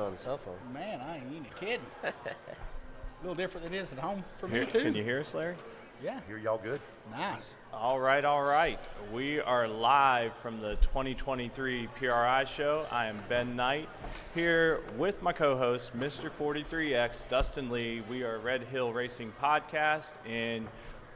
on the cell phone. Man, I ain't even kidding. A little different than it is at home for me, too. Can you hear us, Larry? Yeah. Hear y'all good? Nice. All right. We are live from the 2023 PRI Show. I am Ben Knight here with my co-host, Mr. 43X, Dustin Lee. We are Red Hill Racing Podcast, and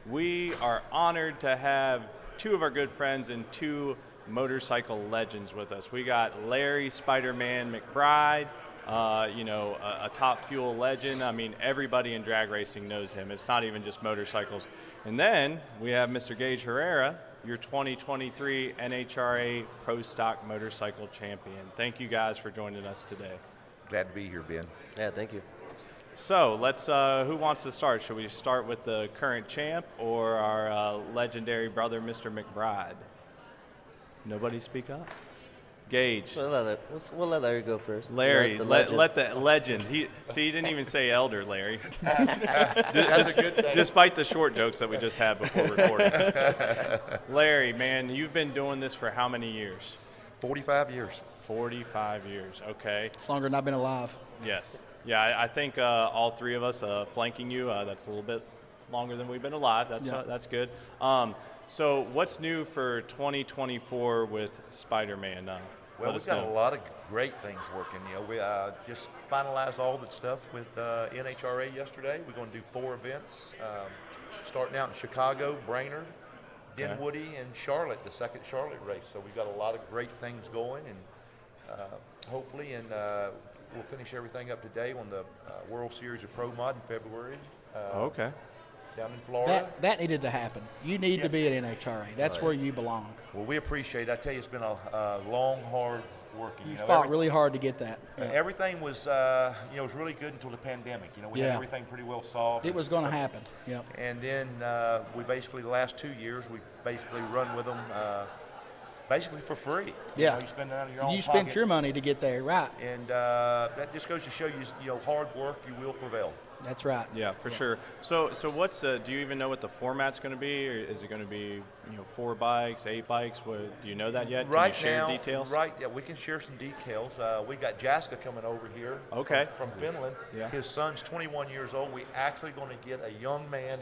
we are honored to have two of our good friends and two motorcycle legends with us. We got Larry Spiderman McBride, a top fuel legend. I mean, everybody in drag racing knows him. It's not even just motorcycles. And then we have Mr. Gaige Herrera, your 2023 NHRA Pro Stock Motorcycle Champion. Thank you guys for joining us today. Glad to be here, Ben. Yeah, thank you. So let's, who wants to start? Should we start with the current champ or our legendary brother, Mr. McBride? Nobody speak up? Gaige. We'll let Larry go first. Larry, let the legend. He didn't even say elder, Larry. That's a good thing. Despite the short jokes that we just had before recording. Larry, man, you've been doing this for how many years? 45 years. 45 years, okay. It's longer than I've been alive. Yes. Yeah, I think all three of us flanking you, that's a little bit longer than we've been alive. That's good. So what's new for 2024 with Spider-Man? Well, we've got a lot of great things working. We just finalized all the stuff with NHRA yesterday. We're going to do 4 events, starting out in Chicago, Brainerd, Dinwiddie, and Charlotte, the second Charlotte race. So we've got a lot of great things going, and hopefully, we'll finish everything up today on the World Series of Pro Mod in February. Okay. Down in Florida. That needed to happen. You need to be at NHRA. That's where you belong. Well, we appreciate it. I tell you, it's been a long, hard working. You fought really hard to get that. Yeah. Everything was, was really good until the pandemic. We had everything pretty well solved. It was going to happen. Yep. And then we basically, the last 2 years, we basically run with them basically for free. Yeah. You spend it out of your own You pocket. spent your money to get there, right? And that just goes to show you, hard work, you will prevail. That's right. Yeah, for sure. So what's do you even know what the format's going to be? Or is it going to be 4 bikes, 8 bikes? Do you know that yet? Right Can you share now, details? Right. Yeah, we can share some details. We got Jaska coming over here. Okay. From Finland. Yeah. His son's 21 years old. We actually going to get a young man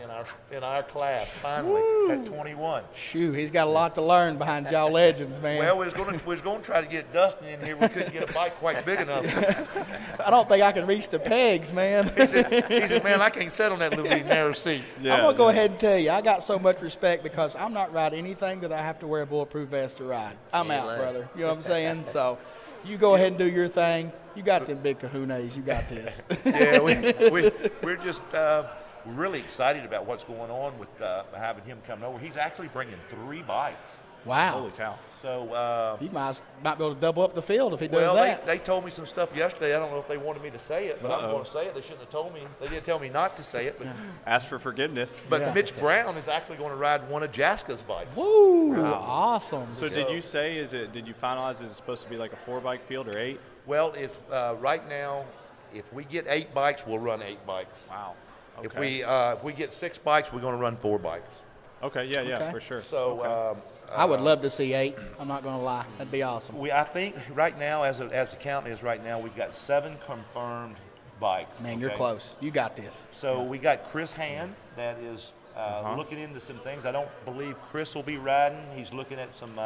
in our class finally at 21. Shoot, he's got a lot to learn behind y'all legends, man. Well, we was going to try to get Dustin in here. We couldn't get a bike quite big enough. I don't think I can reach the pegs, man. He said, man, I can't sit on that little bitty narrow seat. Yeah, I'm going to go ahead and tell you, I got so much respect because I'm not riding anything that I have to wear a bulletproof vest to ride. I'm out, brother. You know what I'm saying? So you go ahead and do your thing. You got them big kahunas. You got this. Yeah, we're just really excited about what's going on with having him come over. He's actually bringing 3 bikes. Wow. Holy cow. So he might be able to double up the field if he does that. They told me some stuff yesterday. I don't know if they wanted me to say it, but I'm going to say it. They shouldn't have told me. They didn't tell me not to say it. But, Ask for forgiveness. but Mitch Brown is actually going to ride one of Jaska's bikes. Woo! Wow. Awesome. So did you say, did you finalize, is it supposed to be like a 4-bike field or 8? Well, right now, if we get 8 bikes, we'll run 8 bikes. Wow. Okay. If we get 6 bikes, we're going to run 4 bikes. Okay, yeah, for sure. So I would love to see 8. I'm not going to lie. That'd be awesome. I think right now, as the count is right now, we've got 7 confirmed bikes. Man, you're close. You got this. So we got Chris Hand that is looking into some things. I don't believe Chris will be riding. He's looking at some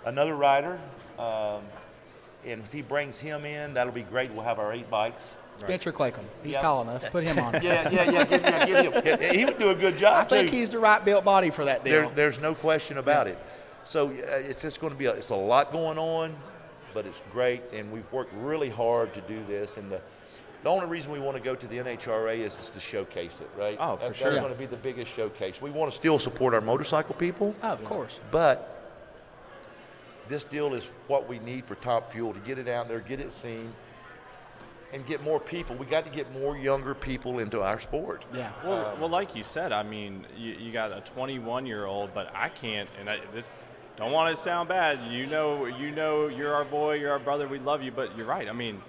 another rider. And if he brings him in, that'll be great. We'll have our 8 bikes. Spencer Claycomb. He's tall enough. Put him on. Yeah. Give him. He would do a good job. I think he's the right built body for that deal. There's no question about it. So it's just going to be it's a lot going on, but it's great, and we've worked really hard to do this. And the only reason we want to go to the NHRA is just to showcase it, right? Oh, for sure. That's going to be the biggest showcase. We want to still support our motorcycle people. Oh, of course. But this deal is what we need for Top Fuel to get it out there, get it seen, and get more people. We got to get more younger people into our sport. Yeah. Well, like you said, I mean, you got a 21-year-old, but I can't, and this don't want it to sound bad. You know, you're our boy, you're our brother, we love you, but you're right. I mean,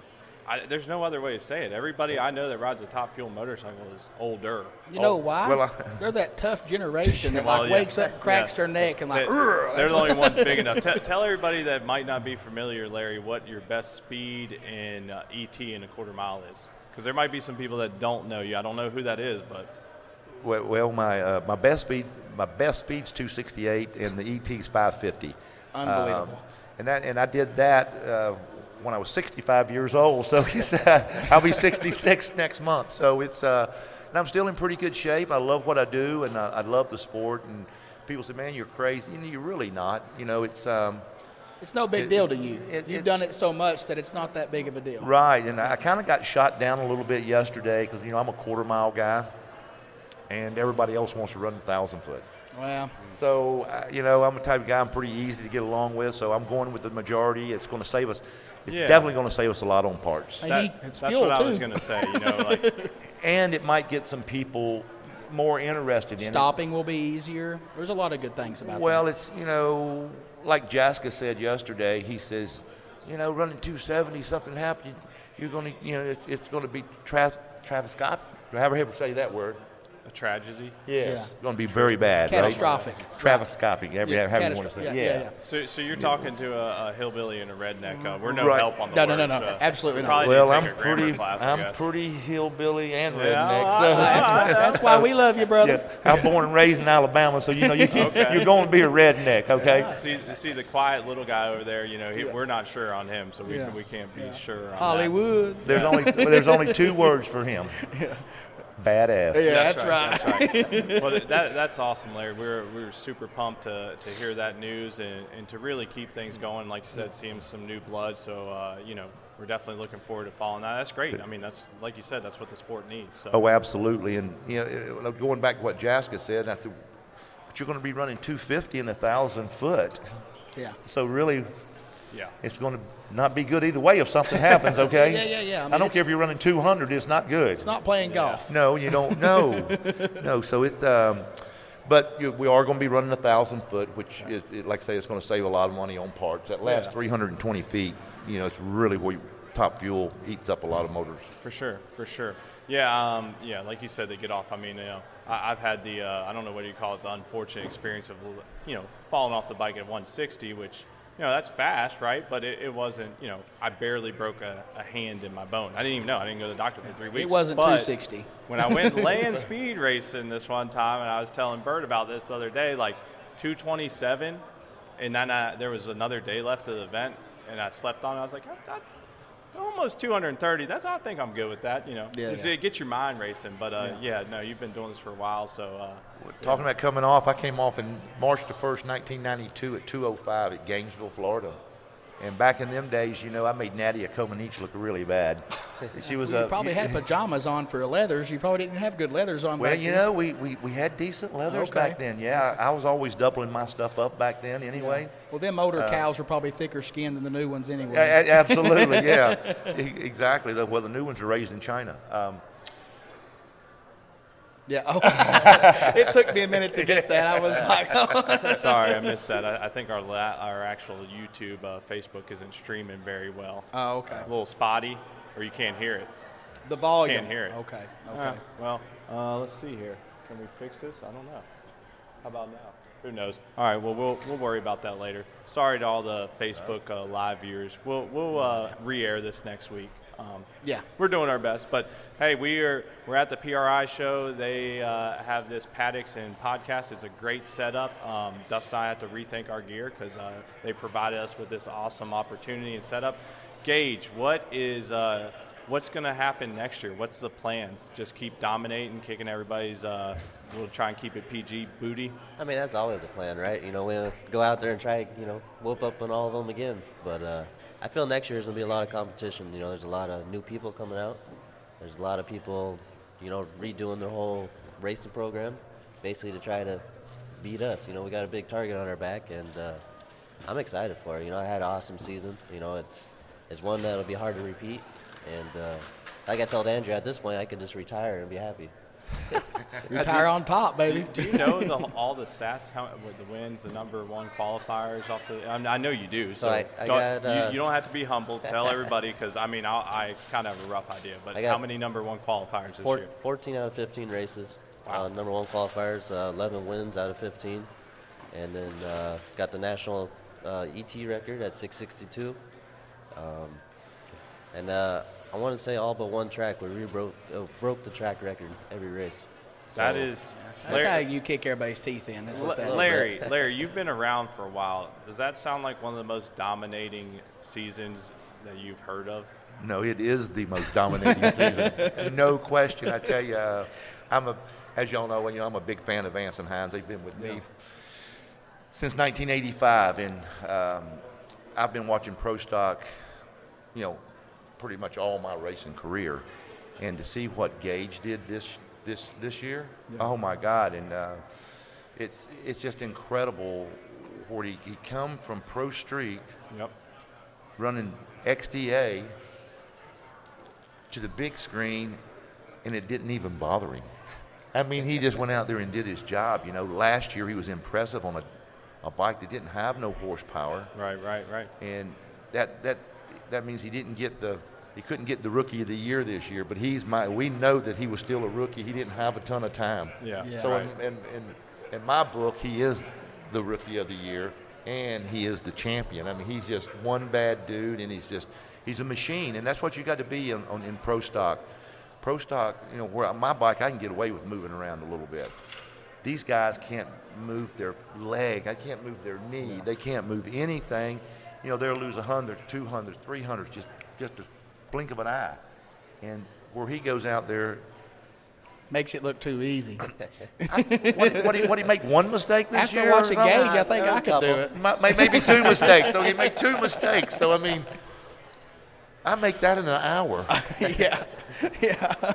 there's no other way to say it. Everybody I know that rides a top fuel motorcycle is older. You know why? Well, they're that tough generation that Well, yeah. wakes up and cracks their neck and like. They're the only ones big enough. Tell everybody that might not be familiar, Larry, what your best speed in ET in a quarter mile is, because there might be some people that don't know you. I don't know who that is, but Well, my best speed's 268 and the ET's 550. Unbelievable. And I did that when I was 65 years old. So it's I'll be 66 next month. So it's and I'm still in pretty good shape. I love what I do, and I love the sport. And people say, "Man, you're crazy." You're really not. It's no big deal to you. You've done it so much that it's not that big of a deal. Right. And I kind of got shot down a little bit yesterday because I'm a quarter mile guy, and everybody else wants to run 1,000 foot. Well, so I'm the type of guy I'm pretty easy to get along with. So I'm going with the majority. It's going to save us. It's definitely going to save us a lot on parts. It's that's fuel what too. I was going to say. And it might get some people more interested in Stopping will be easier. There's a lot of good things about Well, that. it's, like Jaska said yesterday, he says, running 270, something happened, you're going to, it's going to be Travis-Scott. However you say that word. A tragedy. Yes. It's going to be very bad, Catastrophic. right? Travis-Scott, however you want to say it. Yeah. So you're talking to a hillbilly and a redneck. We're no Right. help on the No, words. Absolutely not. Probably Well, need to I'm take a grammar class, I guess. pretty hillbilly and redneck. Yeah, So That's why we love you, brother. I'm born and raised in Alabama, so you're going to be a redneck, okay? See the quiet little guy over there. We're not sure on him, so we can't be sure on Hollywood. There's only two words for him. Badass. Yeah, that's right. Well, that's awesome, Larry. We're super pumped to hear that news and to really keep things going. Like you said, seeing some new blood. So we're definitely looking forward to following that. That's great. I mean, that's like you said, that's what the sport needs. So. Oh, absolutely. And going back to what Jaska said, I said, but you're going to be running 250 in 1,000 foot. Yeah. So really, yeah, it's going to not be good either way if something happens. Okay. Yeah. I don't care if you're running 200; it's not good. It's not playing golf. No, you don't. No. So it's. But we are going to be running 1,000 foot, which is, like I say, it's going to save a lot of money on parts. That last 320 feet, it's really where top fuel eats up a lot of motors. For sure. Yeah, like you said, they get off. I mean, I've had the, I don't know what you call it, the unfortunate experience of, falling off the bike at 160, which, that's fast, right? But it wasn't, I barely broke a hand in my bone. I didn't even know. I didn't go to the doctor for 3 weeks. It wasn't 260. When I went land speed racing this one time, and I was telling Bert about this the other day, like 227, and then there was another day left of the event, and I slept on it. I was like, almost 230. I think I'm good with that. It gets your mind racing. But you've been doing this for a while. So talking about coming off, I came off in March the 1st, 1992 at 205 at Gainesville, Florida. And back in them days, I made Nadia Comaneci look really bad. She was You probably had pajamas on for leathers. You probably didn't have good leathers on well, back then. we had decent leathers back then. Yeah, I was always doubling my stuff up back then anyway. Yeah. Well, them older cows were probably thicker skinned than the new ones anyway. Absolutely, yeah. Exactly. Well, the new ones are raised in China. Yeah. Oh, it took me a minute to get that. I was like, oh. Sorry, I missed that. I think our actual YouTube, Facebook isn't streaming very well. Oh, okay. A little spotty, or you can't hear it. The volume. Can't hear it. Okay. Well, let's see here. Can we fix this? I don't know. How about now? Who knows? All right. Well, we'll worry about that later. Sorry to all the Facebook live viewers. We'll re-air this next week. We're doing our best, but hey, we're at the PRI show. They have this Paddocks and podcast. It's a great setup. Dustin and I have to rethink our gear because they provided us with this awesome opportunity and setup. Gaige, what's going to happen next year? What's the plans? Just keep dominating, kicking everybody's. We'll try and keep it PG booty. I mean, that's always a plan, right? We'll go out there and try, whoop up on all of them again, but. I feel next year is going to be a lot of competition. There's a lot of new people coming out. There's a lot of people, redoing their whole racing program, basically to try to beat us. We got a big target on our back, and I'm excited for it. I had an awesome season. It's one that'll be hard to repeat. And like I told Andrew, at this point, I can just retire and be happy. Retire on top, baby. Do you know all the stats? How with the wins, the number one qualifiers off the? I know you do. So I got, you don't have to be humble. Tell everybody, because I mean I kind of have a rough idea. But how many number one qualifiers this year? 14 out of 15 races. Wow. Number one qualifiers, 11 wins out of 15, and then got the national ET record at 662. And I want to say all but one track where we broke the track record every race. So, That's how you kick everybody's teeth in. That's what that is. Larry, you've been around for a while. Does that sound like one of the most dominating seasons that you've heard of? No, it is the most dominating season. No question. I tell you, as y'all know, I'm a big fan of Vance and Hines. They've been with me since 1985, and I've been watching Pro Stock, pretty much all my racing career, and to see what Gaige did this year, oh my God! And it's just incredible where he come from Pro Street, running XDA to the big screen, and it didn't even bother him. I mean, he just went out there and did his job. Last year he was impressive on a bike that didn't have no horsepower. Right. And that means he couldn't get the Rookie of the Year this year, but we know that he was still a rookie. He didn't have a ton of time. So right. in my book, he is the Rookie of the Year, and he is the champion. I mean, he's just one bad dude, and he's a machine, and that's what you got to be in Pro Stock. Pro Stock, where my bike, I can get away with moving around a little bit. These guys can't move their leg. I can't move their knee. They can't move anything. They'll lose 100, 200, 300, just a blink of an eye. And where he goes out there, makes it look too easy. What he make one mistake this year? After watching Gaige, I think I could do it. Maybe two mistakes. So he made two mistakes. So I mean, I make that in an hour. Yeah.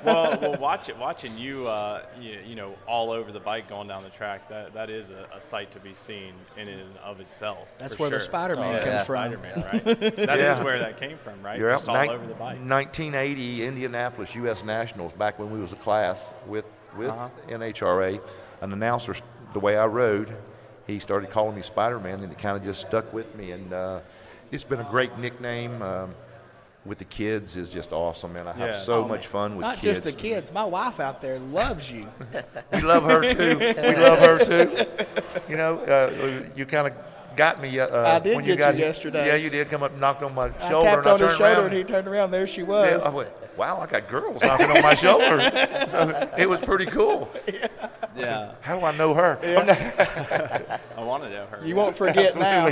Well, watching you, all over the bike going down the track, that is a sight to be seen in and of itself. That's where the Spiderman comes from. Spider-Man, right? That is where that came from, right? You're just all over the bike. 1980 Indianapolis U.S. Nationals, back when we was a class with NHRA, an announcer, the way I rode, he started calling me Spider-Man, and it kind of just stuck with me. And it's been a great nickname. With the kids is just awesome, and I have so much fun with kids. Not just the kids. My wife out there loves you. We love her too. We love her too. You kind of got me. I did when get you got you yesterday. Yeah, you did. Come up and knocked on my I shoulder. tapped and on his shoulder, around. and he turned around. There she was. Yeah, I went, wow, I got girls knocking on my shoulder. So it was pretty cool. Yeah. How do I know her? Yeah. I want to know her. You won't forget now.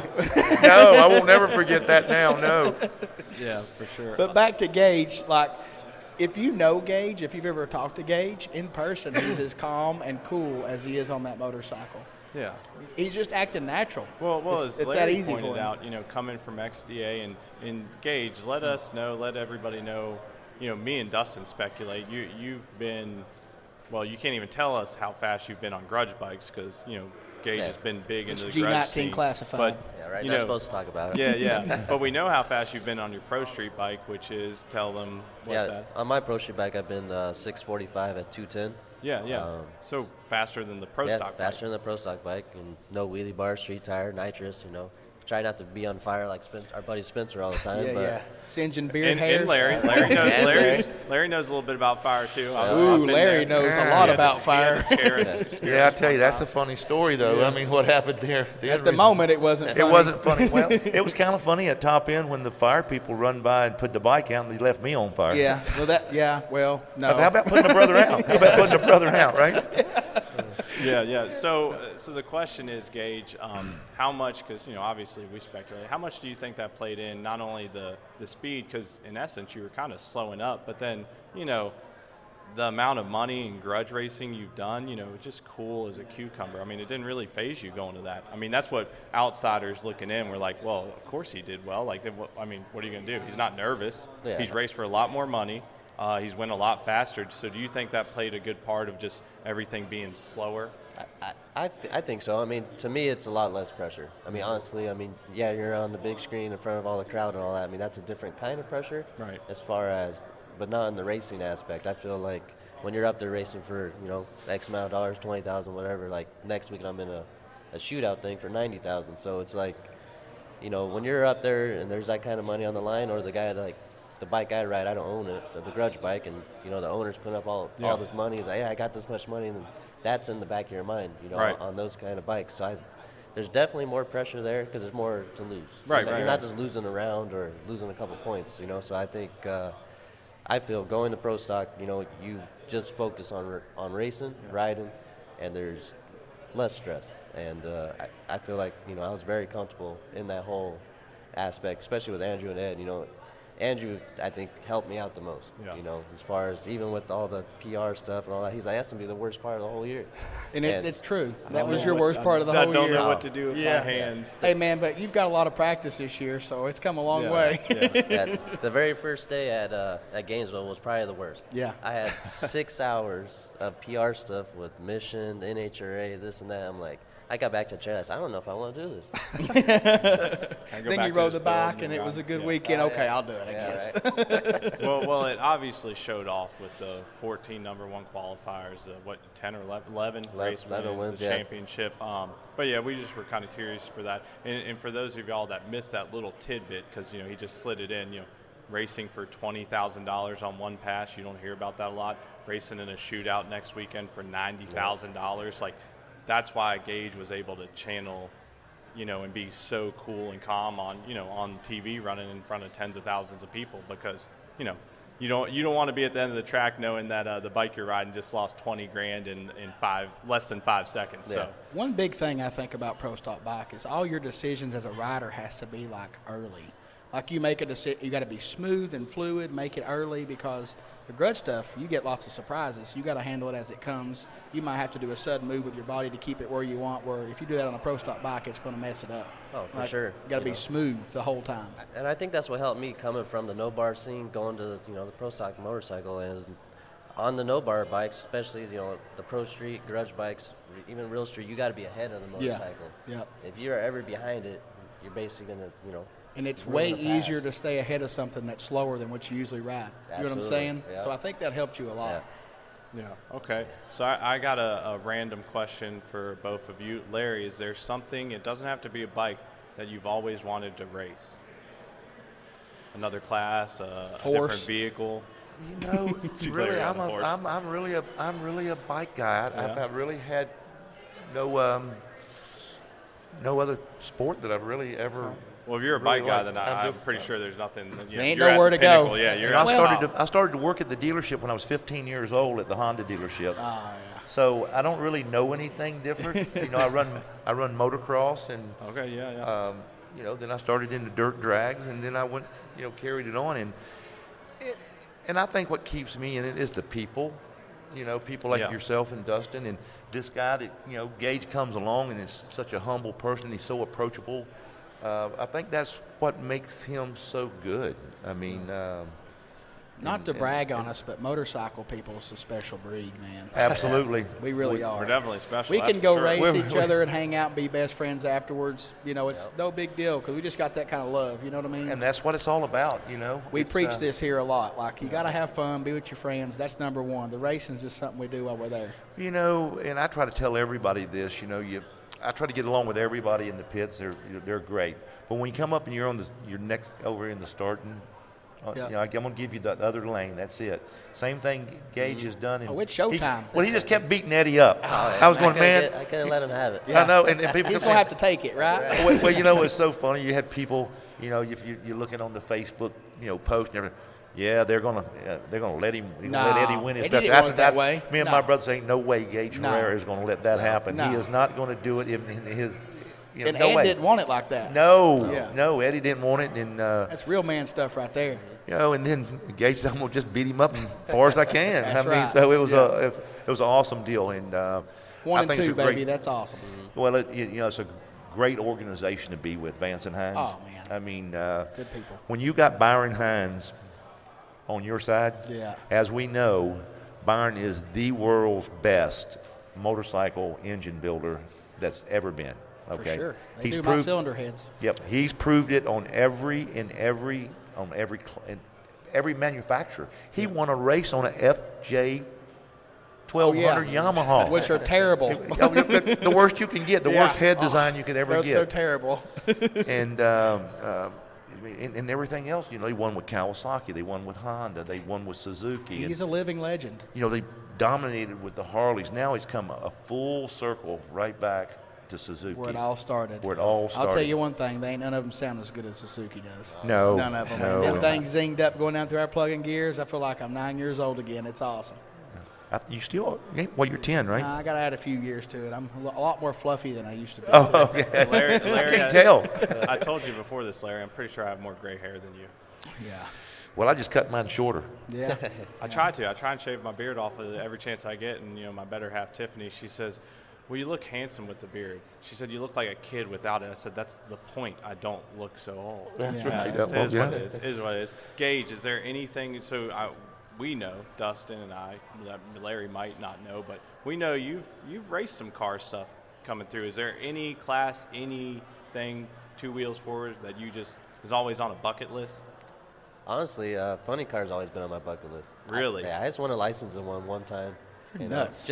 No, I won't never forget that now. No. Yeah, for sure. But back to Gaige, if you know Gaige, if you've ever talked to Gaige in person, he's as calm and cool as he is on that motorcycle. Yeah. He's just acting natural. Well, it's as Larry that easy pointed for him. out, coming from XDA and Gaige, let us know, let everybody know, me and Dustin speculate. You've been, well, you can't even tell us how fast you've been on grudge bikes because, Gaige has been big into the grudge scene. G19 classified. But, not supposed to talk about it. Yeah. But we know how fast you've been on your Pro Street bike, which is, tell them what that. On my Pro Street bike, I've been 645 at 210. Yeah. So faster than the Pro Stock bike. Faster than the Pro Stock bike, and no wheelie bar, street tire, nitrous, Try not to be on fire like our buddy Spencer all the time. Yeah. Singeing beard hairs. And Larry knows a little bit about fire, too. Larry knows a lot about fire. Yeah, I tell you, that's a funny story, though. Yeah. I mean, what happened there? At the moment, it wasn't funny. It wasn't funny. Well, it was kind of funny at top end when the fire people run by and put the bike out, and they left me on fire. Yeah. Well, no. How about putting a brother out? Right? Yeah. So the question is, Gaige, how much, because, obviously we speculate, how much do you think that played in not only the speed, because in essence you were kind of slowing up, but then, the amount of money and grudge racing you've done, just cool as a cucumber. I mean, it didn't really faze you going to that. I mean, that's what outsiders looking in were like, well, of course he did well. Like, what are you going to do? He's not nervous. Yeah. He's raced for a lot more money. He's went a lot faster. So do you think that played a good part of just everything being slower? I think so. I mean, to me, it's a lot less pressure. I mean, honestly, you're on the big screen in front of all the crowd and all that. I mean, that's a different kind of pressure. Right. As far as, but not in the racing aspect. I feel like when you're up there racing for, X amount of dollars, 20,000, whatever, like next week I'm in a shootout thing for 90,000. So it's like, when you're up there and there's that kind of money on the line, or the guy like the bike I ride, I don't own it, the grudge bike, and the owner's putting up all this money. He's like, yeah, I got this much money, and that's in the back of your mind, right. on those kind of bikes. So there's definitely more pressure there because there's more to lose. Right, You're not just losing a round or losing a couple points, So I think I feel going to pro stock, you just focus on racing, riding, and there's less stress. And I feel like, I was very comfortable in that whole aspect, especially with Andrew and Ed. Andrew, I think, helped me out the most, as far as even with all the PR stuff and all that. He's like, that's going to be the worst part of the whole year. And it's true. That was your worst part of the whole year. I don't know what to do with my hands. Hey, man, but you've got a lot of practice this year, so it's come a long way. The very first day at Gainesville was probably the worst. Yeah. I had 6 hours of PR stuff with Mission, NHRA, this and that. I'm like, I got back to the chair. I said, I don't know if I want to do this. Then you rode the bike, and it was a good weekend. Okay, I'll do it, I guess. Right. well, it obviously showed off with the 14 number one qualifiers, 10 or 11 race wins, the championship. But, yeah, we just were kind of curious for that. And for those of y'all that missed that little tidbit, because, he just slid it in, racing for $20,000 on one pass. You don't hear about that a lot. Racing in a shootout next weekend for $90,000. Like, that's why Gaige was able to channel, and be so cool and calm on TV running in front of tens of thousands of people, because, you don't want to be at the end of the track knowing that the bike you're riding just lost $20,000 in less than 5 seconds. Yeah. So one big thing I think about Pro Stock Bike is all your decisions as a rider has to be like early. Like you make a decision, you got to be smooth and fluid, make it early, because the grudge stuff, you get lots of surprises. You got to handle it as it comes. You might have to do a sudden move with your body to keep it where you want, where if you do that on a pro stock bike, it's going to mess it up. Oh, for sure. You got to be smooth the whole time. And I think that's what helped me coming from the no-bar scene, going to the pro stock motorcycle, is on the no-bar bikes, especially, the pro street, grudge bikes, even real street, you got to be ahead of the motorcycle. Yeah. If you're ever behind it, you're basically going to, and it's way easier to stay ahead of something that's slower than what you usually ride. Absolutely. You know what I'm saying? Yeah. So I think that helped you a lot. Yeah. Okay. So I got a random question for both of you. Larry, is there something, it doesn't have to be a bike, that you've always wanted to race? Another class, a different vehicle? Really, I'm really a bike guy. I've really had no other sport that I've really ever. Well, if you're a bike guy, then I'm pretty sure there's nothing. There ain't nowhere to go. Yeah, I started to work at the dealership when I was 15 years old at the Honda dealership. Oh, yeah. So I don't really know anything different. I run motocross, and then I started into dirt drags, and then I went, carried it on, and I think what keeps me in it is the people. People like yourself and Dustin, and this guy that Gaige comes along and is such a humble person. He's so approachable. I think that's what makes him so good. I mean, not to brag on us, but motorcycle people is a special breed, man. Absolutely. We really are. We're definitely special. We can go race each other and hang out and be best friends afterwards. It's no big deal because we just got that kind of love. You know what I mean? And that's what it's all about, We preach this here a lot. Like, you got to have fun, be with your friends. That's number one. The racing is just something we do while we're there. And I try to tell everybody this, I try to get along with everybody in the pits. They're great. But when you come up and you're on your next over in the starting, I'm going to give you the other lane. That's it. Same thing Gaige has done. It's showtime. He just kept beating Eddie up. I was going, man. I couldn't let him have it. Yeah. I know. And people he's going to have to take it, right? Well, it's so funny. You had people, if you're looking on the Facebook, post and everything. Yeah, they're gonna let him let Eddie win his stuff. That way. Me and my brother saying no way Gaige Herrera is going to let that happen. No. He is not going to do it in his. And Ed didn't want it like that. No, Eddie didn't want it, and that's real man stuff right there. And then Gaige said, "I'm gonna just beat him up as far as I can." Right. So it was it was an awesome deal, and 1 and 2, baby, that's awesome. Well, it's a great organization to be with, Vance and Hines. Oh man, I mean, good people. When you got Byron Hines on your side, as we know, Byron is the world's best motorcycle engine builder that's ever been. Okay, for sure. They do my cylinder heads. Yep, he's proved it on every manufacturer. He won a race on a FJ 1200 Yamaha. Which are terrible. The worst you can get, the worst head design you could ever get. They're terrible. And everything else, they won with Kawasaki, they won with Honda, they won with Suzuki. He's a living legend. They dominated with the Harleys. Now he's come a full circle right back to Suzuki. Where it all started. I'll tell you one thing, none of them sound as good as Suzuki does. No. None of them. No. Them things zinged up going down through our plug-in gears. I feel like I'm 9 years old again. It's awesome. You still, you're 10, right? I got to add a few years to it. I'm a lot more fluffy than I used to be. Oh, okay. Larry, I can't tell. I told you before this, Larry, I'm pretty sure I have more gray hair than you. Yeah. Well, I just cut mine shorter. Yeah. I try and shave my beard off every chance I get, and my better half, Tiffany, she says, well, you look handsome with the beard. She said, you look like a kid without it. I said, that's the point. I don't look so old. That's right. It is what it is. It is what it is. Gaige, is there anything, we know, Dustin and I, that Larry might not know, but we know you've raced some car stuff coming through. Is there any class, anything, 2 wheels forward that you just is always on a bucket list? Honestly, funny car's always been on my bucket list. Really? I just want to license in one time. You're nuts.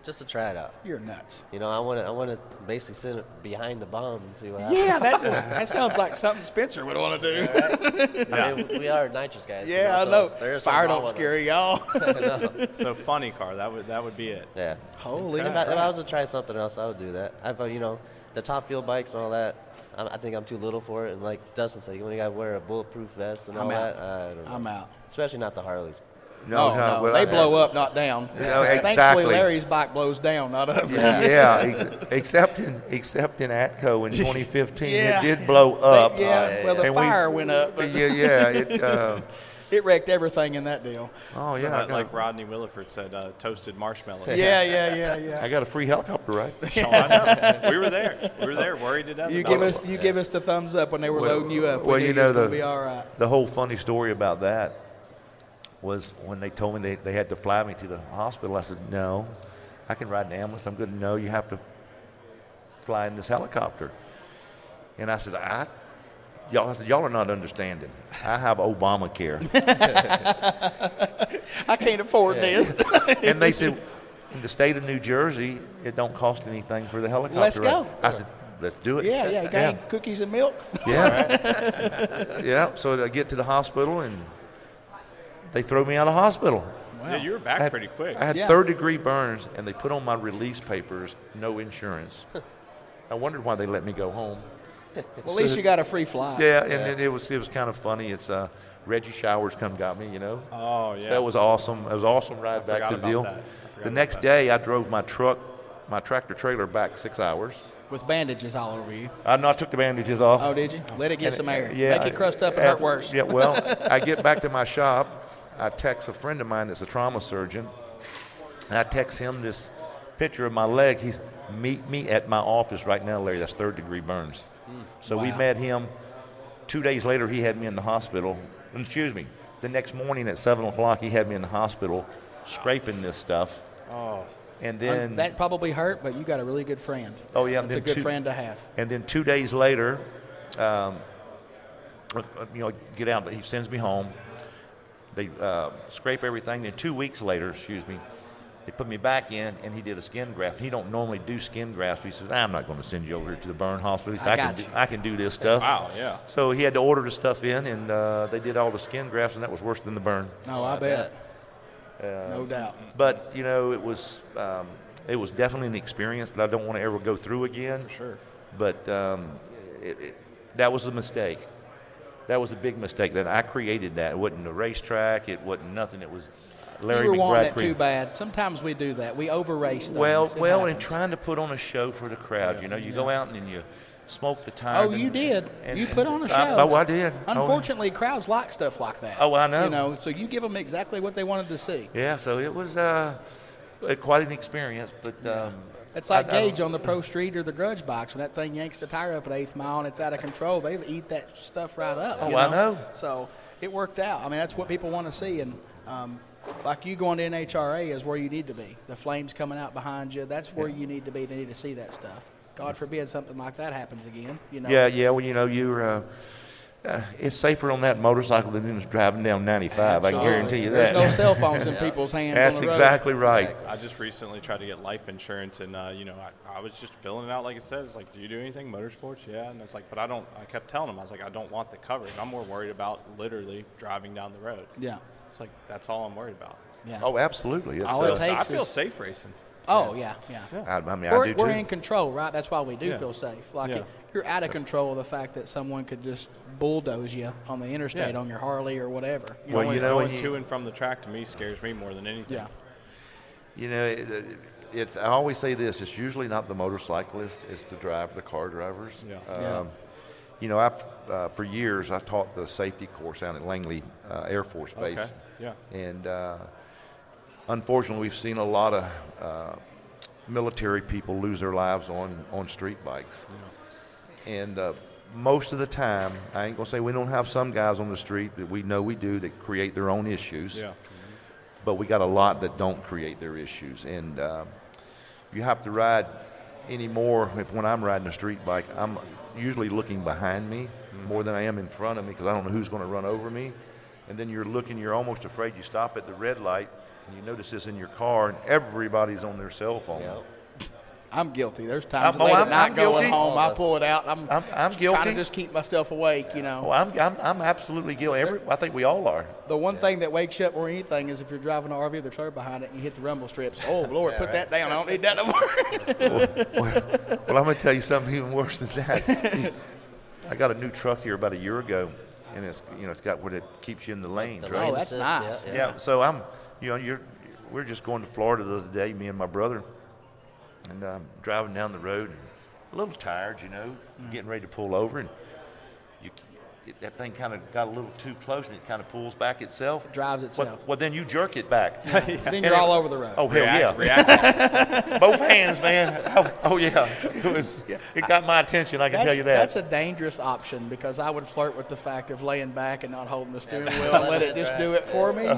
Just to try it out. You're nuts. I want to basically sit behind the bomb and see what happens. Yeah, that sounds like something Spencer would want to do. I mean, we are nitrous guys. Yeah, I know. Fire don't scare y'all. So funny car, that would be it. Yeah. Holy. If I was to try something else, I would do that. The top fuel bikes and all that. I think I'm too little for it. And like Dustin said, you got to wear a bulletproof vest and all that. I don't know. I'm out. Especially not the Harleys. No, they blow up, not down. Exactly. Thankfully, Larry's bike blows down, not up. Yeah, except in Atco in 2015, it did blow up. The fire went up. But it wrecked everything in that deal. Oh, yeah. Like Rodney Williford said, toasted marshmallows. Yeah. I got a free helicopter ride. Oh, I know. We were there, worried to death. You give us the thumbs up when they were loading you up. Well, it's gonna be all right. The whole funny story about that was when they told me they had to fly me to the hospital. I said, no, I can ride an ambulance. I'm good. No, you have to fly in this helicopter. And I said, y'all are not understanding. I have Obamacare. I can't afford this. And they said, in the state of New Jersey, it don't cost anything for the helicopter. Let's go. I said, let's do it. Yeah. You got any cookies and milk? Yeah. Yeah. So I get to the hospital and they throw me out of hospital. Wow. Yeah, you were back pretty quick. I had 3rd-degree burns, and they put on my release papers, no insurance. I wondered why they let me go home. Well, at least you got a free flight. Yeah, and it was kind of funny. It's Reggie Showers got me, Oh, yeah. So that was awesome. It was an awesome ride back to the deal. The next day, I drove my tractor trailer back 6 hours. With bandages all over you. I took the bandages off. Oh, did you? Let it get some air. Yeah, Make it crust up and hurt worse. Yeah, well, I get back to my shop. I text a friend of mine that's a trauma surgeon. And I text him this picture of my leg. He's, meet me at my office right now, Larry. That's 3rd-degree burns. So we met him. 2 days later, he had me in the hospital. The next morning at 7 o'clock, he had me in the hospital scraping this stuff. Oh. And then that probably hurt, but you got a really good friend. Oh, yeah. That's a good friend to have. And then 2 days later, get out. He sends me home. They scrape everything. Then 2 weeks later, they put me back in, and he did a skin graft. He don't normally do skin grafts. He says, I'm not going to send you over here to the burn hospital. He said, I can do this stuff. Wow, yeah. So he had to order the stuff in, and they did all the skin grafts, and that was worse than the burn. Oh, I bet. No doubt. But, it was definitely an experience that I don't want to ever go through again. Sure. But that was a mistake. That was a big mistake. That I created that. It wasn't a racetrack. It wasn't nothing. It was Larry McBride. You were wanting it too bad. Sometimes we do that. We over-race things. Well, and trying to put on a show for the crowd. You go out and you smoke the tire. Oh, you did. You put on a show. I did. Unfortunately, crowds like stuff like that. Oh, I know. So you give them exactly what they wanted to see. Yeah, so it was quite an experience. But it's like Gaige on the Pro Street or the Grudge Box. When that thing yanks the tire up at 8th mile and it's out of control, they eat that stuff right up. Oh, I know. So it worked out. I mean, that's what people want to see. And like you going to NHRA is where you need to be. The flames coming out behind you, that's where you need to be. They need to see that stuff. God forbid something like that happens again. Yeah. Well, you're It's safer on that motorcycle than driving down 95. I can guarantee you that. There's no cell phones in people's hands. That's on the road. exactly right. I just recently tried to get life insurance, and I was just filling it out like it said. It's like, do you do anything motorsports? Yeah, and it's like, but I don't. I kept telling them, I was like, I don't want the coverage. I'm more worried about literally driving down the road. Yeah. It's like that's all I'm worried about. Yeah. Oh, absolutely. All it takes I feel is- safe racing. Oh, yeah. I mean, We're, I do too. we're in control, right? That's why we do Yeah. feel safe. Like, Yeah. you're out of control of the fact that someone could just bulldoze you on the interstate Yeah. on your Harley or whatever. Well, Going to and from the track to me scares me more than anything. Yeah. You know, it's. I always say this: it's usually not the motorcyclist; it's the car drivers. Yeah. You know, for years I taught the safety course out at Langley Air Force Base. Okay. Yeah. And unfortunately, we've seen a lot of military people lose their lives on street bikes. Yeah. And most of the time, I ain't gonna say we don't have some guys on the street that we know we do that create their own issues. Yeah. But we got a lot that don't create their issues. And you have to ride anymore. When I'm riding a street bike, I'm usually looking behind me more than I am in front of me because I don't know who's going to run over me. And then you're almost afraid. You stop at the red light and you notice this in your car, and everybody's on their cell phone. Yeah. I'm guilty. There's times I'm- late oh, at night I'm going guilty. home, I pull it out. I'm I'm trying guilty. to just keep myself awake, you know. Oh, I'm absolutely guilty. I think we all are. The one thing that wakes you up more than anything is if you're driving an RV with a trailer behind it and you hit the rumble strips. Oh, Lord, put that down. I don't need that no more. Well, I'm going to tell you something even worse than that. I got a new truck here about a year ago, and it's got what it keeps you in the lanes, right? Oh, that's nice. Yeah. So we're just going to Florida the other day, me and my brother, and I'm driving down the road, and a little tired, getting ready to pull over, and that thing kind of got a little too close, and it kind of pulls back itself. It drives itself. Well, then you jerk it back. Then you're all over the road. Oh, hell yeah. React. Both hands, man. Oh yeah. It got my attention, I can tell you that. That's a dangerous option because I would flirt with the fact of laying back and not holding the steering wheel and let it just do it for me,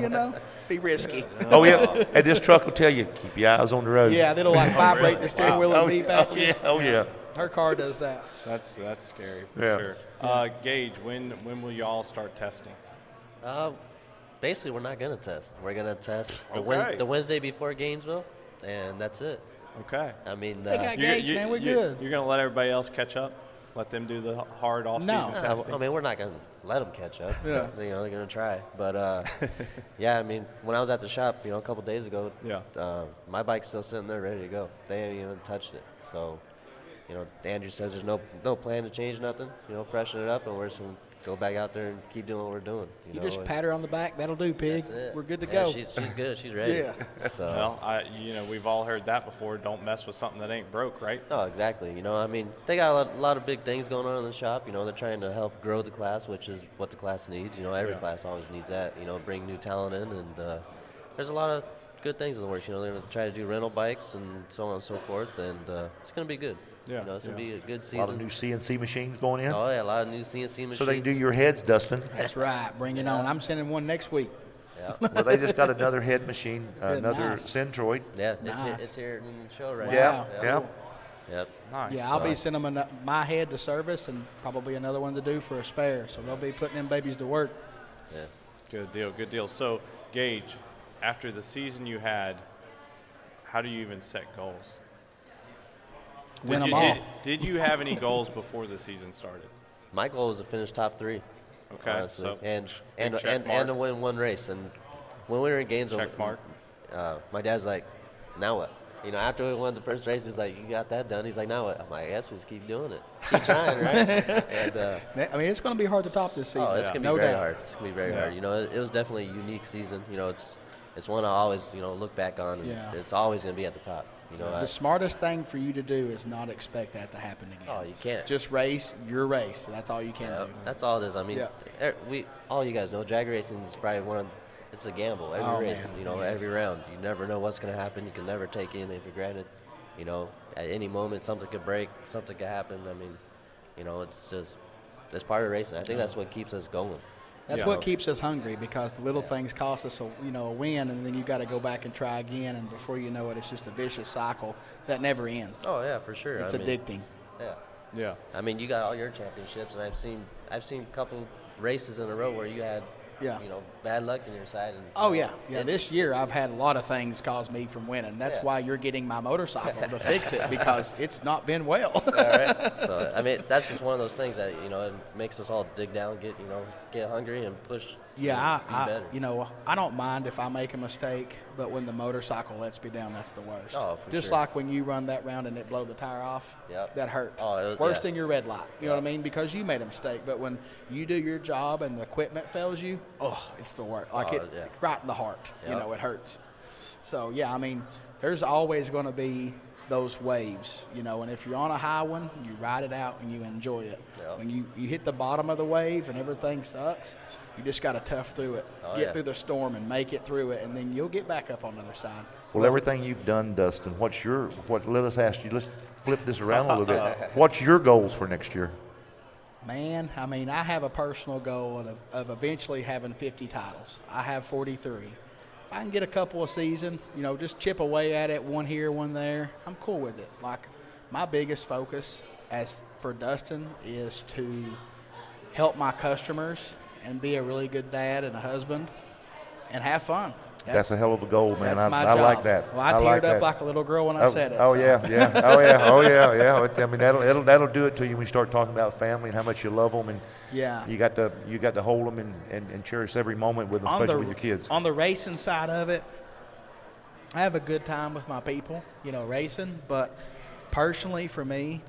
Be risky. Oh yeah. And this truck will tell you, keep your eyes on the road. Yeah, it'll vibrate the steering wheel and beep at you. Yeah. Oh yeah. Her car does that. That's scary for Yeah. sure. Gaige, when will y'all start testing? Basically, we're not going to test. We're going to test Okay. the Wednesday before Gainesville, and that's it. Okay. I mean, They got Gaige, man. We're good. You're going to let everybody else catch up? Let them do the hard off-season testing? I mean, we're not going to let them catch up. Yeah. They're going to try. But, yeah, I mean, when I was at the shop, a couple days ago, my bike's still sitting there ready to go. They haven't even touched it. So, Andrew says there's no plan to change nothing. Freshen it up, and we're just going to go back out there and keep doing what we're doing. You just pat her on the back. That'll do, pig. That's it. We're good to Yeah, go. She's good. She's ready. Yeah. So. Well, we've all heard that before. Don't mess with something that ain't broke, right? Oh, exactly. I mean, they got a lot of big things going on in the shop. They're trying to help grow the class, which is what the class needs. Every class always needs that. Bring new talent in, and there's a lot of good things in the works. They're going to try to do rental bikes and so on and so forth, and it's going to be good. Yeah. It's going to be a good season. A lot of new CNC machines going in. Oh, yeah, a lot of new CNC machines. So they can do your heads, Dustin. That's right. Bring it on. I'm sending one next week. Yeah. Well, they just got another head machine, another nice. Centroid. Yeah, Nice. it's here in the show right Yeah, now. yeah. Yep. Nice. Yeah, I'll be sending them my head to service and probably another one to do for a spare. So they'll be putting them babies to work. Yeah. Good deal. So, Gaige, after the season you had, how do you even set goals? Win them all. Did you have any goals before the season started? My goal is to finish top 3. Okay, Honestly. so and check mark. to win one race. And when we were in Gainesville, Check mark. My dad's like, now what? After we won the first race, he's like, you got that done. He's like, now what? I'm like, I guess we just keep doing it. Keep trying, right? And, I mean, it's going to be hard to top this season. it's going to no be very doubt. hard. It's going to be very hard. It was definitely a unique season. It's one I always, look back on. And Yeah. It's always going to be at the top. The smartest thing for you to do is not expect that to happen again. Oh, you can't. Just race your race. That's all you can do. That's all it is. I mean, Yeah. all you guys know, drag racing is probably it's a gamble. Every race, man. every round. You never know what's going to happen. You can never take anything for granted. At any moment, something could break, something could happen. I mean, it's part of racing. I think that's what keeps us going. That's what keeps us hungry because the little things cost us a win, and then you got to go back and try again, and before you know it, it's just a vicious cycle that never ends. Oh, yeah, for sure. It's addicting. Yeah. Yeah. I mean, you got all your championships, and I've seen a couple races in a row where you had, Yeah. bad luck on your side. And, Oh, yeah. This year I've had a lot of things cause me from winning. That's why you're getting my motorcycle to fix it, because it's not been well. All right. So, I mean, that's just one of those things that, it makes us all dig down, get hungry and push. Yeah, be better. I don't mind if I make a mistake, but when the motorcycle lets me down, that's the worst. Oh, for Just sure. like when you run that round and it blow the tire off, Yep. that hurt. Oh, it was Worse yeah. than your red light. You know what I mean? Because you made a mistake. But when you do your job and the equipment fails you, it's the worst. Like right in the heart. Yep. It hurts. So, yeah, I mean, there's always going to be those waves, and if you're on a high one, you ride it out and you enjoy it. Yep. When you hit the bottom of the wave and everything sucks, you just got to tough through it, get through the storm and make it through it, and then you'll get back up on the other side. Well, everything you've done, Dustin, let us ask you, let's flip this around a little bit. What's your goals for next year? Man, I mean, I have a personal goal of eventually having 50 titles. I have 43. If I can get a couple a season, just chip away at it, one here, one there, I'm cool with it. Like, my biggest focus as for Dustin is to help my customers and be a really good dad and a husband and have fun. That's a hell of a goal, man. That's my I job. like that. Well, I teared up like a little girl when I said it. Oh, so. yeah. Oh, yeah. I mean, that'll do it to you when you start talking about family and how much you love them, and you got to hold them and cherish every moment with them, especially with your kids. On the racing side of it, I have a good time with my people, racing. But personally, for me,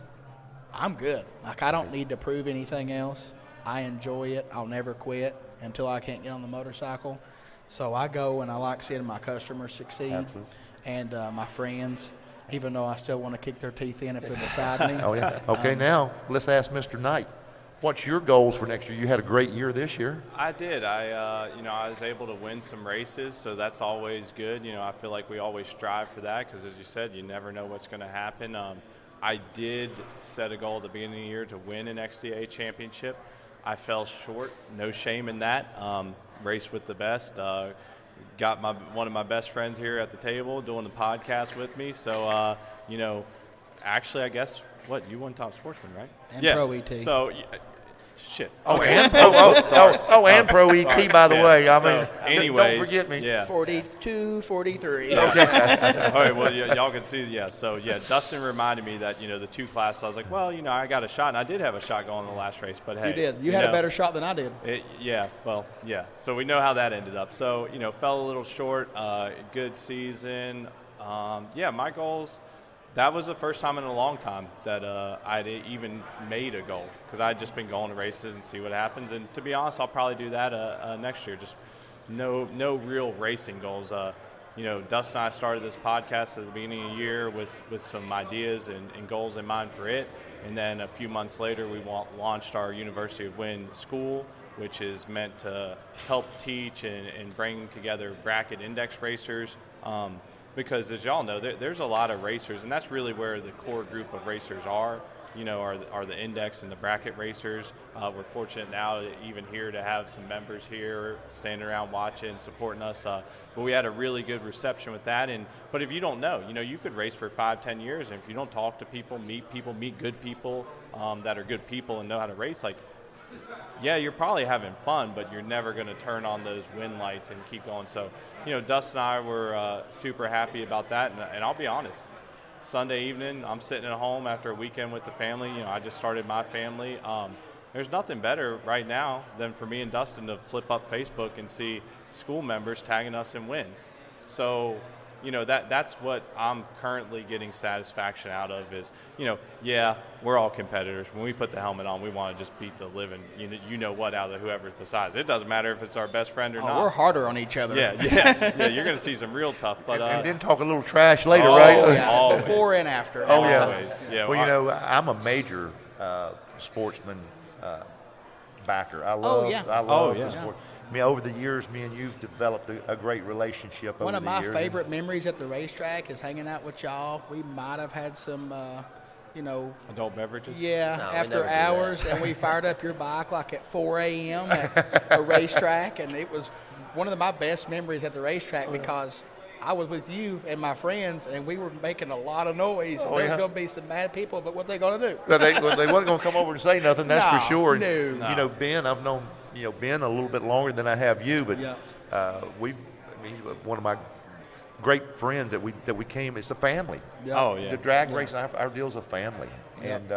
I'm good. Like, I don't need to prove anything else. I enjoy it. I'll never quit until I can't get on the motorcycle. So I go and I like seeing my customers succeed. Absolutely. And my friends, even though I still want to kick their teeth in if they're beside me. Oh, yeah. Okay, now let's ask Mr. Knight. What's your goals for next year? You had a great year this year. I did. I was able to win some races, so that's always good. I feel like we always strive for that because, as you said, you never know what's going to happen. I did set a goal at the beginning of the year to win an XDA championship. I fell short. No shame in that. Raced with the best. Got one of my best friends here at the table doing the podcast with me. So, actually, I guess, you won Top Sportsman, right? And Pro ET. So, shit. Oh, and Pro ET, by the way. I mean, anyways, don't forget me. Yeah. 42, 43. Okay. All right, well, y'all can see, So, Dustin reminded me that, the two classes, I was like, well, I got a shot, and I did have a shot going in the last race, but hey. You did. You had a better shot than I did. So we know how that ended up. So, fell a little short, good season. My goals, that was the first time in a long time that I'd even made a goal because I'd just been going to races and see what happens. And to be honest, I'll probably do that next year. Just no real racing goals. Dustin and I started this podcast at the beginning of the year with some ideas and goals in mind for it. And then a few months later, we launched our University of Win school, which is meant to help teach and bring together bracket index racers. Because as y'all know, there's a lot of racers, and that's really where the core group of racers are the index and the bracket racers. We're fortunate now even here to have some members here standing around watching, supporting us. But we had a really good reception with that. But if you don't know, you could race for 5-10 years, and if you don't talk to people, meet good people that are good people and know how to race, you're probably having fun, but you're never going to turn on those win lights and keep going. So, Dustin and I were super happy about that. And I'll be honest, Sunday evening, I'm sitting at home after a weekend with the family. I just started my family. There's nothing better right now than for me and Dustin to flip up Facebook and see school members tagging us in wins. So, that's what I'm currently getting satisfaction out of is, we're all competitors. When we put the helmet on, we want to just beat the living, out of whoever's besides. It doesn't matter if it's our best friend or not. We're harder on each other. Yeah, you're going to see some real tough. But and then talk a little trash later, right? Yeah, always. Before and after. Oh, always. Yeah. Well, I'm a major sportsman backer. I love the sport. I mean, over the years, me and you've developed a great relationship. One of my years. favorite memories at the racetrack is hanging out with y'all. We might have had some, adult beverages? Yeah, No, after hours, and we fired up your bike at 4 a.m. at a racetrack, and it was one of my best memories at the racetrack because I was with you and my friends, and we were making a lot of noise. There's going to be some mad people, but what they going to do? Well, they wasn't going to come over and say nothing, that's for sure. No. You know, Ben, I've known Ben a little bit longer than I have you, but he's one of my great friends that we came. It's a family. Yeah. Oh yeah. The drag racing, our deal's a family, and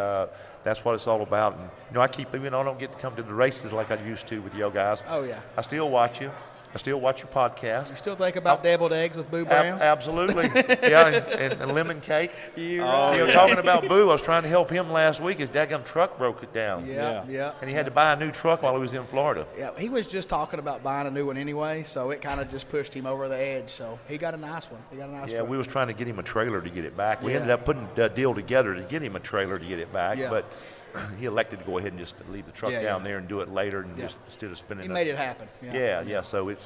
that's what it's all about. And I keep, even though I don't get to come to the races like I used to with you guys. Oh yeah. I still watch you. I still watch your podcast. You still think about deviled eggs with Boo Brown? Absolutely. Yeah, and lemon cake. Talking about Boo, I was trying to help him last week. His daggum truck broke it down. Yeah. And he had to buy a new truck while he was in Florida. Yeah, he was just talking about buying a new one anyway, so it kind of just pushed him over the edge. So he got a nice one. Yeah, we was trying to get him a trailer to get it back. We ended up putting a deal together to get him a trailer to get it back, but he elected to go ahead and just leave the truck down there and do it later, and just instead of spending. He made it happen. Yeah. So it's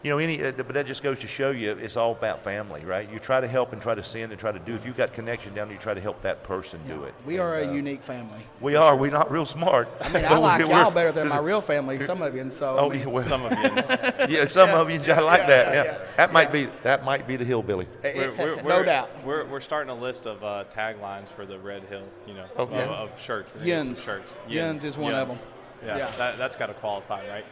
but that just goes to show you it's all about family, right? You try to help and try to send and try to do. If you've got connection down there, you try to help that person do it. We are a unique family. We are. We're not real smart. I mean, I like y'all better than my real family. Some of you, and so. Some of you. Yeah, some of you. I like that. Yeah. That might be the hillbilly. No doubt. We're starting a list of taglines for the Red Hill. Of shirts. Yins. Yins is one of them. Yeah. That's got to qualify, right?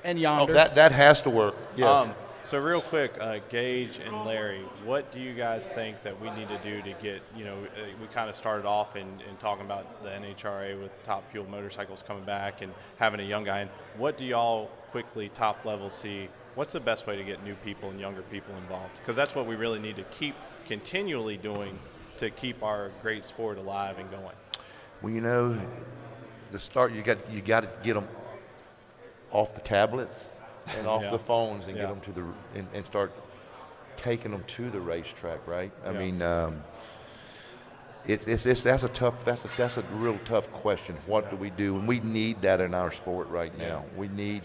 And Yonder. That has to work. Yes. So real quick, Gaige and Larry, what do you guys think that we need to do to get, we kind of started off in talking about the NHRA with Top Fuel motorcycles coming back and having a young guy in. What do y'all quickly, top level, see? What's the best way to get new people and younger people involved? Because that's what we really need to keep continually doing to keep our great sport alive and going. Well, the start, you got to get them off the tablets and off the phones and get them to and start taking them to the racetrack, right? I mean, that's a real tough question. What do we do? And we need that in our sport right now. We need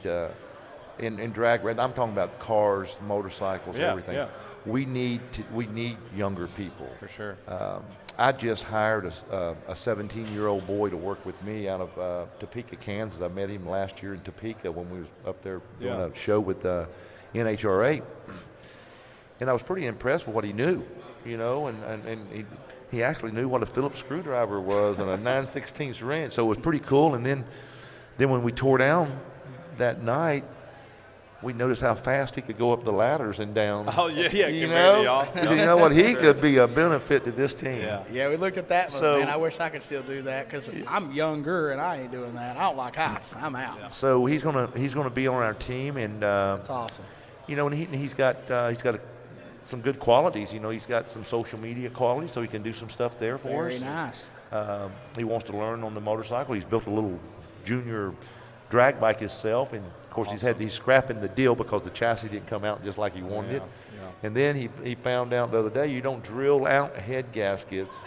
in drag. I'm talking about cars, motorcycles, everything. Yeah. We need younger people for sure. I just hired a 17-year-old boy to work with me out of Topeka, Kansas. I met him last year in Topeka when we was up there doing a show with NHRA, and I was pretty impressed with what he knew, and he actually knew what a Phillips screwdriver was and a 9/16 wrench, so it was pretty cool. And then when we tore down that night, we noticed how fast he could go up the ladders and down. Oh, yeah. You know what? He could be a benefit to this team. Yeah, we looked at that. So, man, I wish I could still do that because I'm younger and I ain't doing that. I don't like heights. I'm out. Yeah. So he's gonna be on our team, and that's awesome. And he's got some good qualities. He's got some social media qualities, so he can do some stuff there for us. Very nice. He wants to learn on the motorcycle. He's built a little junior drag bike himself, and of course he's scrapping the deal because the chassis didn't come out just like he wanted it. Yeah. And then he found out the other day you don't drill out head gaskets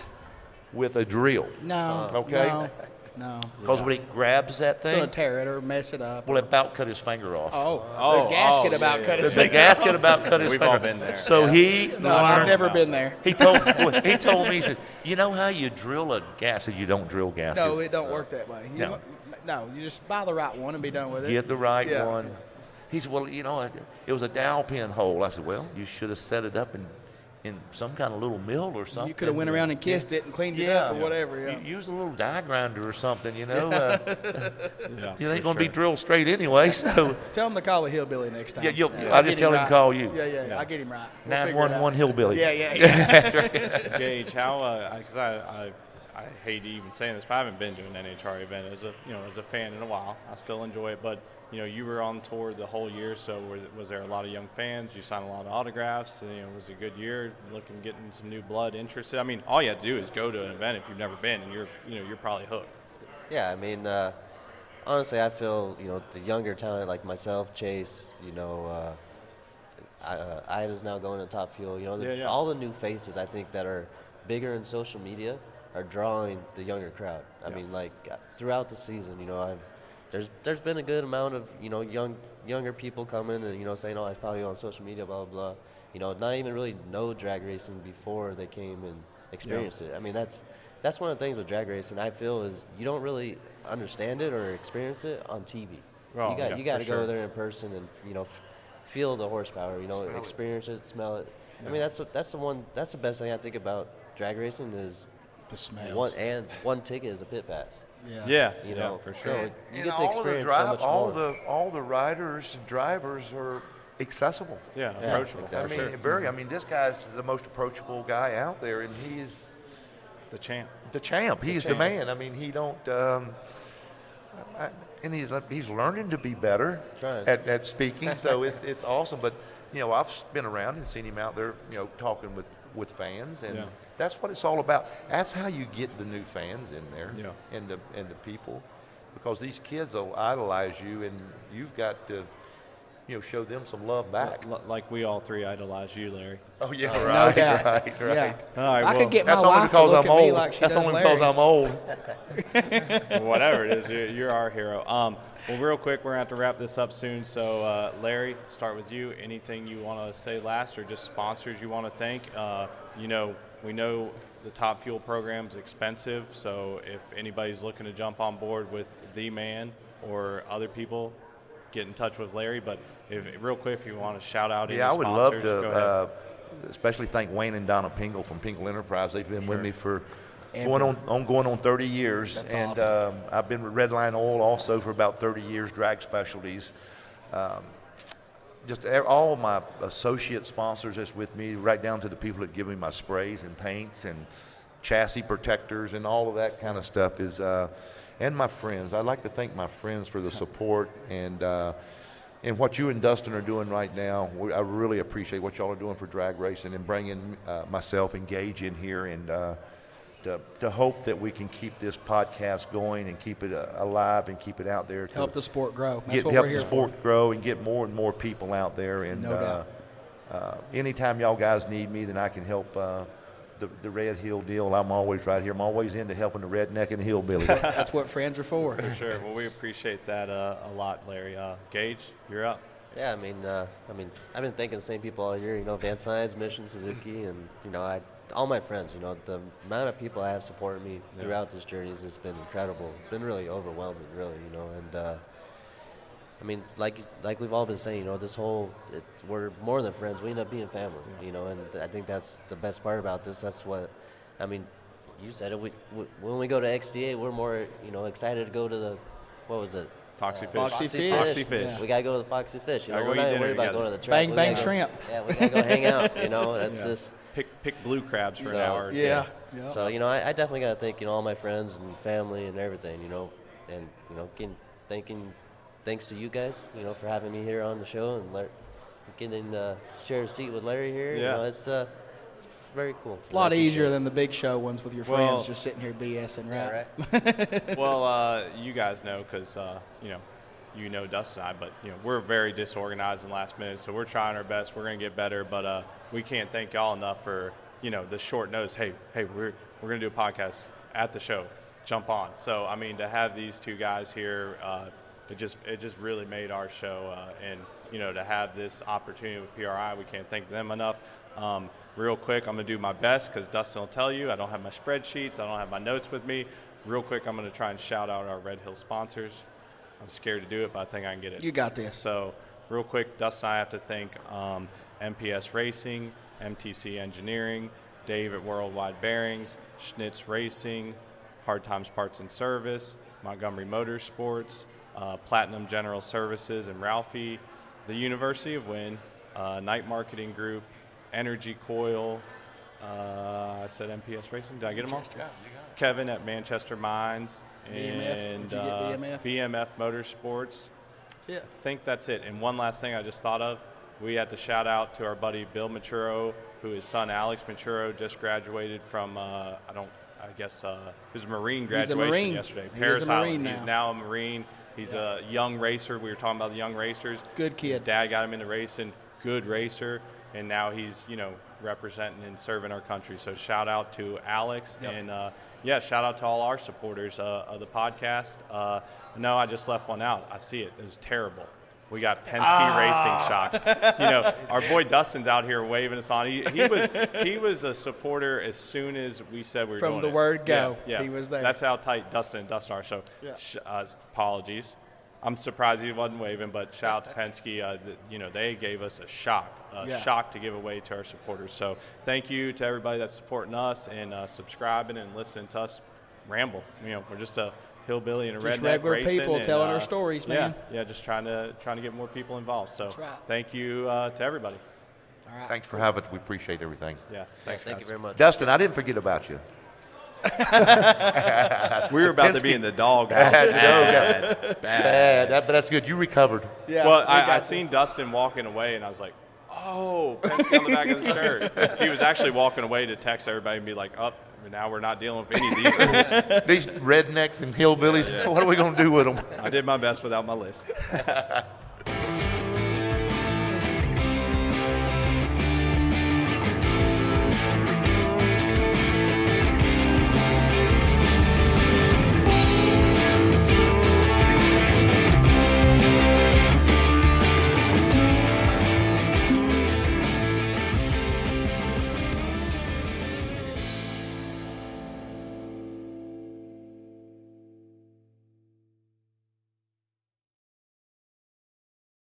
with a drill. No. Okay. No. Because when he grabs that thing, it's going to tear it or mess it up. Well, it about cut his finger off. The gasket about cut his finger. The gasket about cut his We've finger. all been there. So I've never been there. He told me, he said, you know how you drill a gasket? You don't drill gaskets. No, it don't work that way. No, you just buy the right one and be done with it. Get the right one. He said, well, it was a dowel pin hole. I said, well, you should have set it up in some kind of little mill or something. You could have went around and kissed it and cleaned it up or whatever. Yeah. Use a little die grinder or something, It ain't going to be drilled straight anyway. So tell him to call a hillbilly next time. I'll just tell him to call you. Yeah. I'll get him right. 911 hillbilly. Yeah. Gaige, how? Because I hate even saying this, but I haven't been to an NHRA event as a fan in a while. I still enjoy it, but you were on tour the whole year, so was there a lot of young fans? You signed a lot of autographs. Was it a good year? Getting some new blood interested. I mean, all you have to do is go to an event if you've never been, and you're probably hooked. Yeah, I mean, honestly, I feel the younger talent like myself, Chase, Ida's now going to Top Fuel. All the new faces I think that are bigger in social media are drawing the younger crowd. I mean, throughout the season, there's been a good amount of younger people coming and saying, I follow you on social media, blah blah blah. Not even really know drag racing before they came and experienced it. I mean, that's one of the things with drag racing I feel is you don't really understand it or experience it on TV. You got to go there in person and feel the horsepower, experience it, smell it. I mean, that's the best thing I think about drag racing is the smells. One ticket is a pit pass. Yeah, for sure. And, You get to experience so much more. all the riders and drivers are accessible. Yeah, approachable. Exactly. I mean, this guy's the most approachable guy out there, and he's the champ. He's the man. I mean, he don't. And he's learning to be better at speaking, so it's awesome. But I've been around and seen him out there, talking with fans, and that's what it's all about. That's how you get the new fans in there, and the people, because these kids will idolize you, and you've got to, show them some love back. Like we all three idolize you, Larry. Oh yeah, No right. Yeah. All right, I could get my That's only wife to because look I'm at me old. like she That's does only Larry. because I'm old. Whatever it is, you're our hero. Well, real quick, we're going to have to wrap this up soon. So, Larry, start with you. Anything you want to say last, or just sponsors you want to thank? We know the Top Fuel program is expensive, so if anybody's looking to jump on board with the man or other people, get in touch with Larry. But real quick, if you want to shout out any I would love sponsors, go ahead. to especially thank Wayne and Donna Pingle from Pingle Enterprise. They've been with me for going on 30 years. That's and awesome. I've been with Redline Oil also for about 30 years, drag specialties. Just all of my associate sponsors that's with me, right down to the people that give me my sprays and paints and chassis protectors and all of that kind of stuff is, and my friends. I'd like to thank my friends for the support and what you and Dustin are doing right now. I really appreciate what y'all are doing for drag racing and bringing myself and Gaige in here, and to hope that we can keep this podcast going and keep it alive and keep it out there. Help the sport grow. That's what help we're the here sport for. grow and get more and more people out there. And No doubt. anytime y'all guys need me, then I can help the Red Hill deal. I'm always right here. I'm always into helping the Redneck and the Hillbilly. That's what friends are for. For sure. Well, we appreciate that a lot, Larry. Gaige, you're up. Yeah, I mean, I've been thanking the same people all year. Van Science, Mission, Suzuki, and all my friends. The amount of people I have supporting me throughout this journey has just been incredible. It's been really overwhelming, really. And I mean, like we've all been saying, we're more than friends. We end up being family, and I think that's the best part about this. That's what, I mean, you said it. When we go to XDA, we're more, excited to go to what was it? Foxy Fish. Foxy Fish. Foxy Fish. Yeah. We gotta go to the Foxy Fish. Gotta go We're eat not dinner worried about together. going to the track. Bang, We bang, gotta go- shrimp. Yeah, we gotta go hang out. That's just. Pick blue crabs for an So, hour. Yeah. So I definitely gotta thank all my friends and family and everything, and thanks to you guys, for having me here on the show and getting share a seat with Larry here. Yeah. It's very cool. It's a lot easier than the big show ones with your friends Well- just sitting here BSing, right? Yeah, right. Well, you guys know because, you know Dustin and I, but, we're very disorganized in last minute, so we're trying our best. We're going to get better, but we can't thank y'all enough for, the short notice. Hey, we're going to do a podcast at the show. Jump on. So, I mean, to have these two guys here, it just really made our show, and to have this opportunity with PRI, we can't thank them enough. Real quick, I'm going to do my best because Dustin will tell you I don't have my spreadsheets, I don't have my notes with me. Real quick, I'm going to try and shout out our Red Hill sponsors. I'm scared to do it, but I think I can get it. You got this. So, real quick, Dustin and I have to thank MPS Racing, MTC Engineering, Dave at Worldwide Bearings, Schnitz Racing, Hard Times Parts and Service, Montgomery Motorsports, Platinum General Services and Ralphie, the University of Wynn, Night Marketing Group, Energy Coil, I said MPS Racing. Did I get them all? Yeah, you got it. Kevin at Manchester Mines, BMF. and Did you get BMF? BMF Motorsports. That's it. I think that's it. And one last thing I just thought of, we had to shout out to our buddy Bill Maturo, who his son Alex Maturo just graduated from, he was a Marine graduation Marine. yesterday. He Paris is a Marine Island. now. He's now a Marine. He's a young racer. We were talking about the young racers. Good kid. His dad got him into racing. Good racer. And now he's, representing and serving our country. So shout out to Alex. Yep. And, shout out to all our supporters of the podcast. No, I just left one out. I see it. It was terrible. We got Penske Racing shocked. Our boy Dustin's out here waving us on. He was a supporter as soon as we said we were From doing the it. word go, Yeah, he was there. That's how tight Dustin and Dustin are. So Yeah. apologies. I'm surprised he wasn't waving, but shout out to Penske. They gave us a shock to give away to our supporters. So thank you to everybody that's supporting us and subscribing and listening to us ramble. We're just a hillbilly and a just redneck regular racing people and, telling our stories, man. Yeah, just trying to get more people involved. So That's right. thank you to everybody. All right. Thanks for having us. We appreciate everything. Yeah, Thank you very much. Dustin, I didn't forget about you. We were about to be in the dog. Bad. Bad. But that's good. You recovered. Yeah, Well, we I got seen Dustin walking away, and I was like, oh, Penske on the back of the shirt. He was actually walking away to text everybody and be like, oh, now we're not dealing with any of these rules. These rednecks and hillbillies, what are we going to do with them? I did my best without my list.